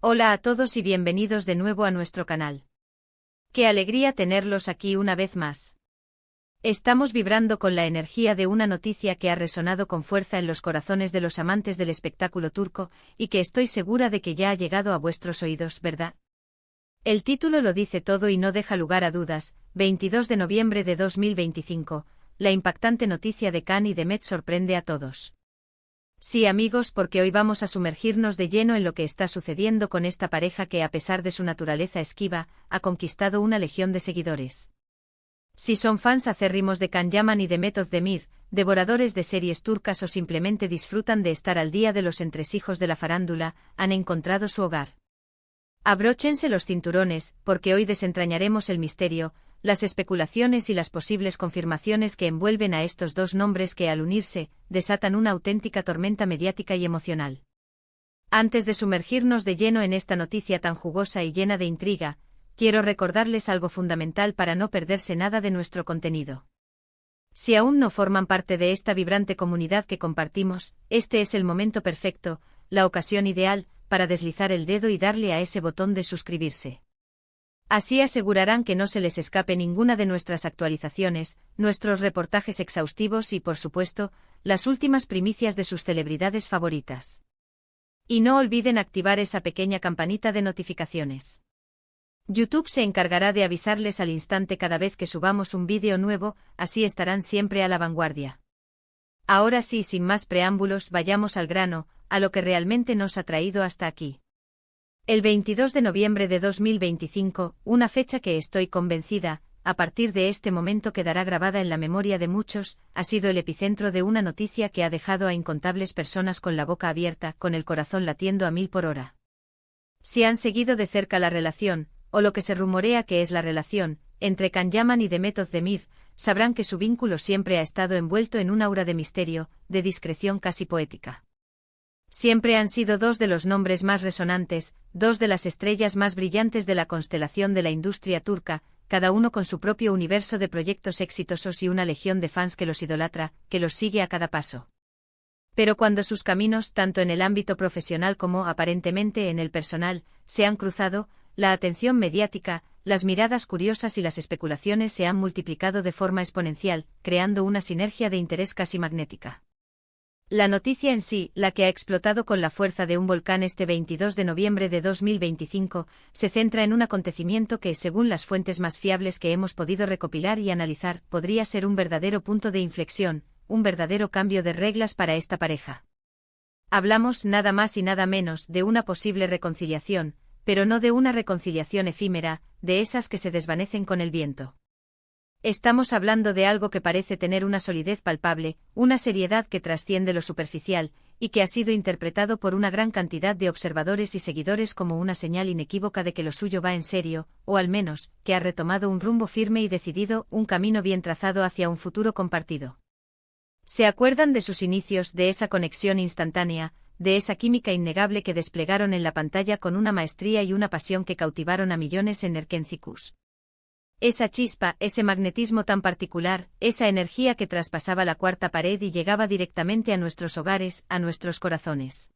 Hola a todos y bienvenidos de nuevo a nuestro canal. Qué alegría tenerlos aquí una vez más. Estamos vibrando con la energía de una noticia que ha resonado con fuerza en los corazones de los amantes del espectáculo turco y que estoy segura de que ya ha llegado a vuestros oídos, ¿verdad? El título lo dice todo y no deja lugar a dudas. 22 de noviembre de 2025, la impactante noticia de Can y Demet sorprende a todos. Sí, amigos, porque hoy vamos a sumergirnos de lleno en lo que está sucediendo con esta pareja que, a pesar de su naturaleza esquiva, ha conquistado una legión de seguidores. Si son fans acérrimos de Can Yaman y Demet Özdemir, devoradores de series turcas o simplemente disfrutan de estar al día de los entresijos de la farándula, han encontrado su hogar. Abróchense los cinturones, porque hoy desentrañaremos el misterio, las especulaciones y las posibles confirmaciones que envuelven a estos dos nombres que, al unirse, desatan una auténtica tormenta mediática y emocional. Antes de sumergirnos de lleno en esta noticia tan jugosa y llena de intriga, quiero recordarles algo fundamental para no perderse nada de nuestro contenido. Si aún no forman parte de esta vibrante comunidad que compartimos, este es el momento perfecto, la ocasión ideal, para deslizar el dedo y darle a ese botón de suscribirse. Así asegurarán que no se les escape ninguna de nuestras actualizaciones, nuestros reportajes exhaustivos y, por supuesto, las últimas primicias de sus celebridades favoritas. Y no olviden activar esa pequeña campanita de notificaciones. YouTube se encargará de avisarles al instante cada vez que subamos un vídeo nuevo, así estarán siempre a la vanguardia. Ahora sí, sin más preámbulos, vayamos al grano, a lo que realmente nos ha traído hasta aquí. El 22 de noviembre de 2025, una fecha que estoy convencida, a partir de este momento quedará grabada en la memoria de muchos, ha sido el epicentro de una noticia que ha dejado a incontables personas con la boca abierta, con el corazón latiendo a 1000 por hora. Si han seguido de cerca la relación, o lo que se rumorea que es la relación, entre Can Yaman y Demet Özdemir, sabrán que su vínculo siempre ha estado envuelto en un aura de misterio, de discreción casi poética. Siempre han sido dos de los nombres más resonantes, dos de las estrellas más brillantes de la constelación de la industria turca, cada uno con su propio universo de proyectos exitosos y una legión de fans que los idolatra, que los sigue a cada paso. Pero cuando sus caminos, tanto en el ámbito profesional como, aparentemente, en el personal, se han cruzado, la atención mediática, las miradas curiosas y las especulaciones se han multiplicado de forma exponencial, creando una sinergia de interés casi magnética. La noticia en sí, la que ha explotado con la fuerza de un volcán este 22 de noviembre de 2025, se centra en un acontecimiento que, según las fuentes más fiables que hemos podido recopilar y analizar, podría ser un verdadero punto de inflexión, un verdadero cambio de reglas para esta pareja. Hablamos, nada más y nada menos, de una posible reconciliación, pero no de una reconciliación efímera, de esas que se desvanecen con el viento. Estamos hablando de algo que parece tener una solidez palpable, una seriedad que trasciende lo superficial, y que ha sido interpretado por una gran cantidad de observadores y seguidores como una señal inequívoca de que lo suyo va en serio, o al menos, que ha retomado un rumbo firme y decidido, un camino bien trazado hacia un futuro compartido. ¿Se acuerdan de sus inicios, de esa conexión instantánea, de esa química innegable que desplegaron en la pantalla con una maestría y una pasión que cautivaron a millones en Erkencikus? Esa chispa, ese magnetismo tan particular, esa energía que traspasaba la cuarta pared y llegaba directamente a nuestros hogares, a nuestros corazones.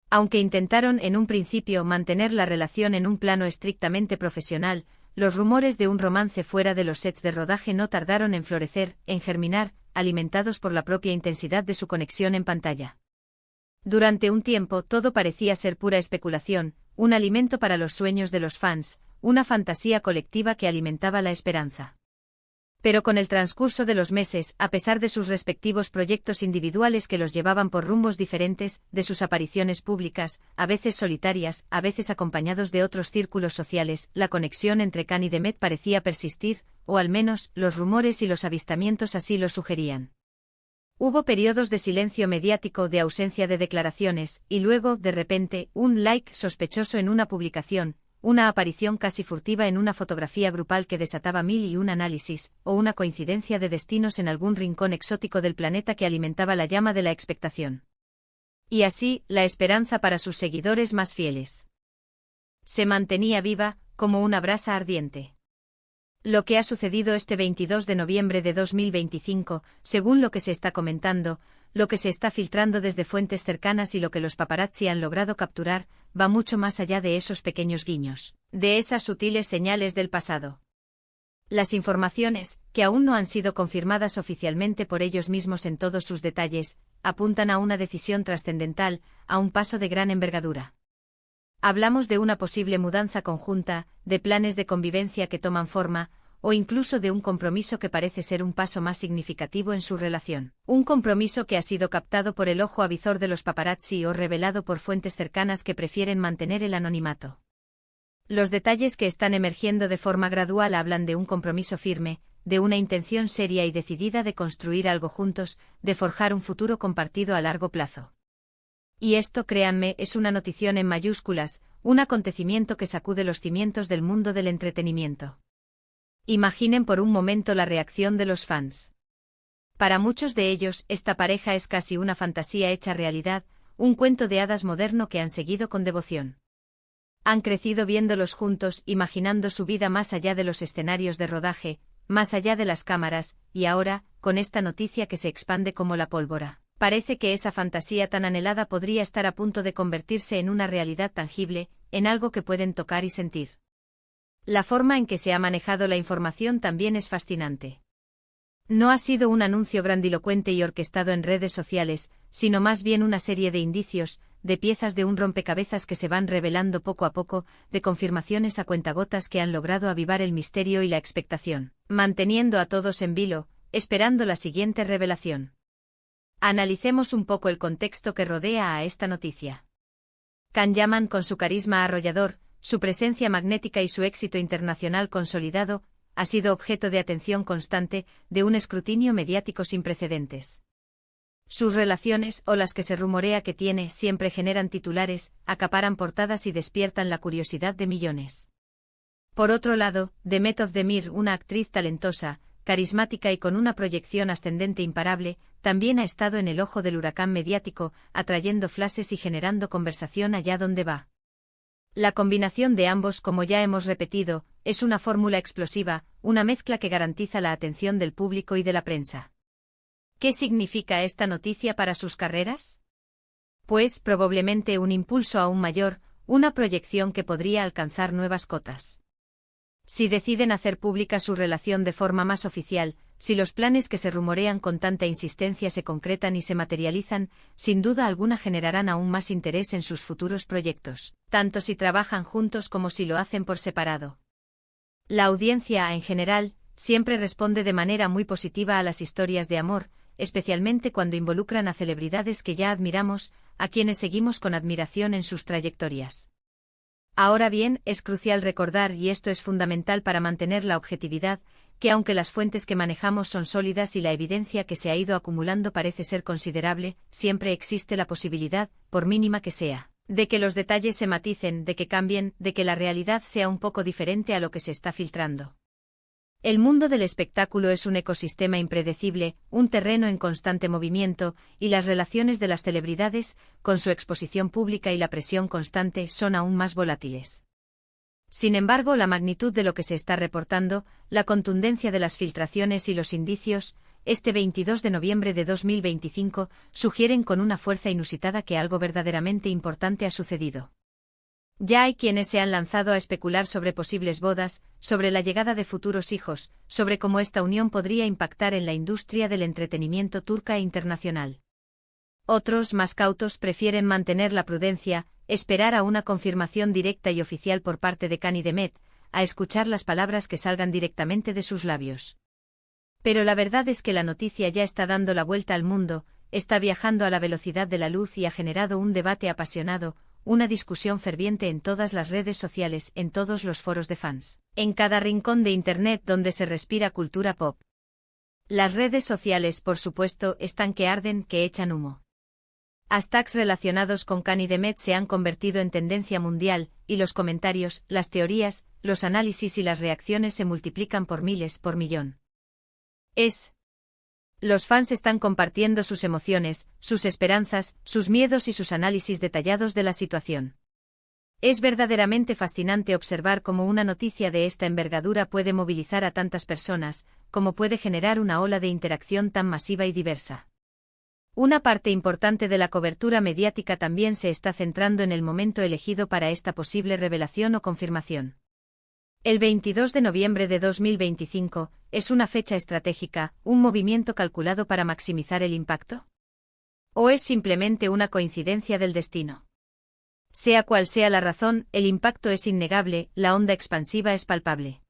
Aunque intentaron en un principio mantener la relación en un plano estrictamente profesional, los rumores de un romance fuera de los sets de rodaje no tardaron en florecer, en germinar, alimentados por la propia intensidad de su conexión en pantalla. Durante un tiempo todo parecía ser pura especulación, un alimento para los sueños de los fans, una fantasía colectiva que alimentaba la esperanza. Pero con el transcurso de los meses, a pesar de sus respectivos proyectos individuales que los llevaban por rumbos diferentes, de sus apariciones públicas, a veces solitarias, a veces acompañados de otros círculos sociales, la conexión entre Can y Demet parecía persistir, o al menos, los rumores y los avistamientos así lo sugerían. Hubo periodos de silencio mediático, de ausencia de declaraciones, y luego, de repente, un like sospechoso en una publicación, una aparición casi furtiva en una fotografía grupal que desataba 1001 análisis, o una coincidencia de destinos en algún rincón exótico del planeta que alimentaba la llama de la expectación. Y así, la esperanza para sus seguidores más fieles se mantenía viva, como una brasa ardiente. Lo que ha sucedido este 22 de noviembre de 2025, según lo que se está comentando, lo que se está filtrando desde fuentes cercanas y lo que los paparazzi han logrado capturar, va mucho más allá de esos pequeños guiños, de esas sutiles señales del pasado. Las informaciones, que aún no han sido confirmadas oficialmente por ellos mismos en todos sus detalles, apuntan a una decisión trascendental, a un paso de gran envergadura. Hablamos de una posible mudanza conjunta, de planes de convivencia que toman forma, o incluso de un compromiso que parece ser un paso más significativo en su relación. Un compromiso que ha sido captado por el ojo avizor de los paparazzi o revelado por fuentes cercanas que prefieren mantener el anonimato. Los detalles que están emergiendo de forma gradual hablan de un compromiso firme, de una intención seria y decidida de construir algo juntos, de forjar un futuro compartido a largo plazo. Y esto, créanme, es una notición en mayúsculas, un acontecimiento que sacude los cimientos del mundo del entretenimiento. Imaginen por un momento la reacción de los fans. Para muchos de ellos, esta pareja es casi una fantasía hecha realidad, un cuento de hadas moderno que han seguido con devoción. Han crecido viéndolos juntos, imaginando su vida más allá de los escenarios de rodaje, más allá de las cámaras, y ahora, con esta noticia que se expande como la pólvora, parece que esa fantasía tan anhelada podría estar a punto de convertirse en una realidad tangible, en algo que pueden tocar y sentir. La forma en que se ha manejado la información también es fascinante. No ha sido un anuncio grandilocuente y orquestado en redes sociales, sino más bien una serie de indicios, de piezas de un rompecabezas que se van revelando poco a poco, de confirmaciones a cuentagotas que han logrado avivar el misterio y la expectación, manteniendo a todos en vilo, esperando la siguiente revelación. Analicemos un poco el contexto que rodea a esta noticia. Can Yaman, con su carisma arrollador, su presencia magnética y su éxito internacional consolidado, ha sido objeto de atención constante, de un escrutinio mediático sin precedentes. Sus relaciones, o las que se rumorea que tiene, siempre generan titulares, acaparan portadas y despiertan la curiosidad de millones. Por otro lado, Demet Özdemir, una actriz talentosa, carismática y con una proyección ascendente imparable, también ha estado en el ojo del huracán mediático, atrayendo flashes y generando conversación allá donde va. La combinación de ambos, como ya hemos repetido, es una fórmula explosiva, una mezcla que garantiza la atención del público y de la prensa. ¿Qué significa esta noticia para sus carreras? Pues probablemente un impulso aún mayor, una proyección que podría alcanzar nuevas cotas. Si deciden hacer pública su relación de forma más oficial, si los planes que se rumorean con tanta insistencia se concretan y se materializan, sin duda alguna generarán aún más interés en sus futuros proyectos, tanto si trabajan juntos como si lo hacen por separado. La audiencia, en general, siempre responde de manera muy positiva a las historias de amor, especialmente cuando involucran a celebridades que ya admiramos, a quienes seguimos con admiración en sus trayectorias. Ahora bien, es crucial recordar, y esto es fundamental para mantener la objetividad, que aunque las fuentes que manejamos son sólidas y la evidencia que se ha ido acumulando parece ser considerable, siempre existe la posibilidad, por mínima que sea, de que los detalles se maticen, de que cambien, de que la realidad sea un poco diferente a lo que se está filtrando. El mundo del espectáculo es un ecosistema impredecible, un terreno en constante movimiento, y las relaciones de las celebridades, con su exposición pública y la presión constante, son aún más volátiles. Sin embargo, la magnitud de lo que se está reportando, la contundencia de las filtraciones y los indicios, este 22 de noviembre de 2025, sugieren con una fuerza inusitada que algo verdaderamente importante ha sucedido. Ya hay quienes se han lanzado a especular sobre posibles bodas, sobre la llegada de futuros hijos, sobre cómo esta unión podría impactar en la industria del entretenimiento turca e internacional. Otros, más cautos, prefieren mantener la prudencia, esperar a una confirmación directa y oficial por parte de Can y Demet, a escuchar las palabras que salgan directamente de sus labios. Pero la verdad es que la noticia ya está dando la vuelta al mundo, está viajando a la velocidad de la luz y ha generado un debate apasionado, una discusión ferviente en todas las redes sociales, en todos los foros de fans, en cada rincón de Internet donde se respira cultura pop. Las redes sociales, por supuesto, están que arden, que echan humo. Hashtags relacionados con Can y Demet se han convertido en tendencia mundial, y los comentarios, las teorías, los análisis y las reacciones se multiplican por miles, por millón. Los fans están compartiendo sus emociones, sus esperanzas, sus miedos y sus análisis detallados de la situación. Es verdaderamente fascinante observar cómo una noticia de esta envergadura puede movilizar a tantas personas, cómo puede generar una ola de interacción tan masiva y diversa. Una parte importante de la cobertura mediática también se está centrando en el momento elegido para esta posible revelación o confirmación. El 22 de noviembre de 2025 es una fecha estratégica, un movimiento calculado para maximizar el impacto. ¿O es simplemente una coincidencia del destino? Sea cual sea la razón, el impacto es innegable, la onda expansiva es palpable.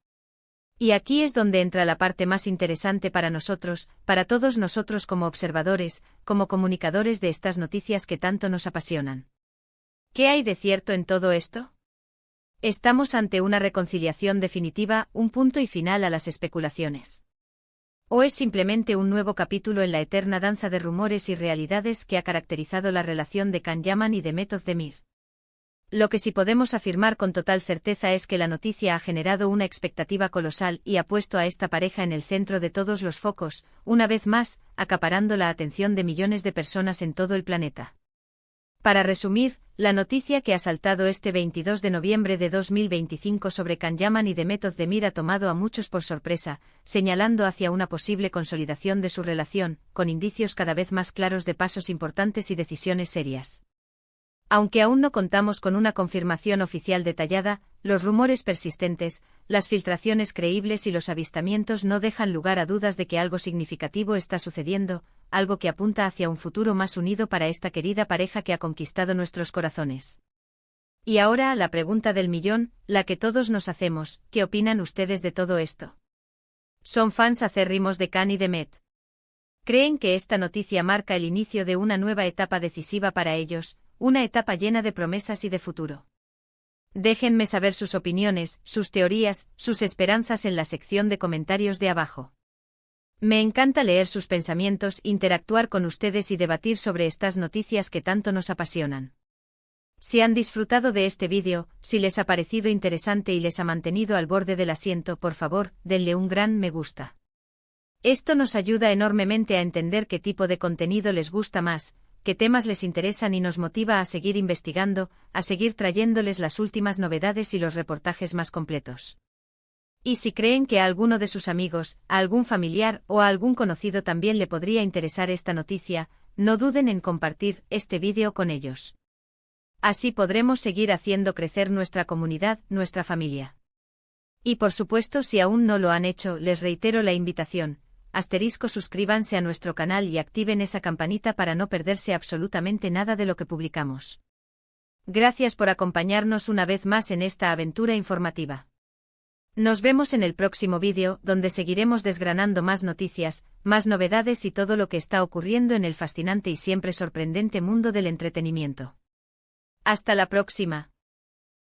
Y aquí es donde entra la parte más interesante para nosotros, para todos nosotros como observadores, como comunicadores de estas noticias que tanto nos apasionan. ¿Qué hay de cierto en todo esto? ¿Estamos ante una reconciliación definitiva, un punto y final a las especulaciones? ¿O es simplemente un nuevo capítulo en la eterna danza de rumores y realidades que ha caracterizado la relación de Can Yaman y de Method Demir? Lo que sí podemos afirmar con total certeza es que la noticia ha generado una expectativa colosal y ha puesto a esta pareja en el centro de todos los focos, una vez más, acaparando la atención de millones de personas en todo el planeta. Para resumir, la noticia que ha saltado este 22 de noviembre de 2025 sobre Can Yaman y de Method Demir ha tomado a muchos por sorpresa, señalando hacia una posible consolidación de su relación, con indicios cada vez más claros de pasos importantes y decisiones serias. Aunque aún no contamos con una confirmación oficial detallada, los rumores persistentes, las filtraciones creíbles y los avistamientos no dejan lugar a dudas de que algo significativo está sucediendo, algo que apunta hacia un futuro más unido para esta querida pareja que ha conquistado nuestros corazones. Y ahora la pregunta del millón, la que todos nos hacemos, ¿qué opinan ustedes de todo esto? ¿Son fans acérrimos de Can y de Met? ¿Creen que esta noticia marca el inicio de una nueva etapa decisiva para ellos, una etapa llena de promesas y de futuro? Déjenme saber sus opiniones, sus teorías, sus esperanzas en la sección de comentarios de abajo. Me encanta leer sus pensamientos, interactuar con ustedes y debatir sobre estas noticias que tanto nos apasionan. Si han disfrutado de este vídeo, si les ha parecido interesante y les ha mantenido al borde del asiento, por favor, denle un gran me gusta. Esto nos ayuda enormemente a entender qué tipo de contenido les gusta más, qué temas les interesan y nos motiva a seguir investigando, a seguir trayéndoles las últimas novedades y los reportajes más completos. Y si creen que a alguno de sus amigos, a algún familiar o a algún conocido también le podría interesar esta noticia, no duden en compartir este vídeo con ellos. Así podremos seguir haciendo crecer nuestra comunidad, nuestra familia. Y por supuesto, si aún no lo han hecho, les reitero la invitación. Suscríbanse a nuestro canal y activen esa campanita para no perderse absolutamente nada de lo que publicamos. Gracias por acompañarnos una vez más en esta aventura informativa. Nos vemos en el próximo vídeo, donde seguiremos desgranando más noticias, más novedades y todo lo que está ocurriendo en el fascinante y siempre sorprendente mundo del entretenimiento. Hasta la próxima.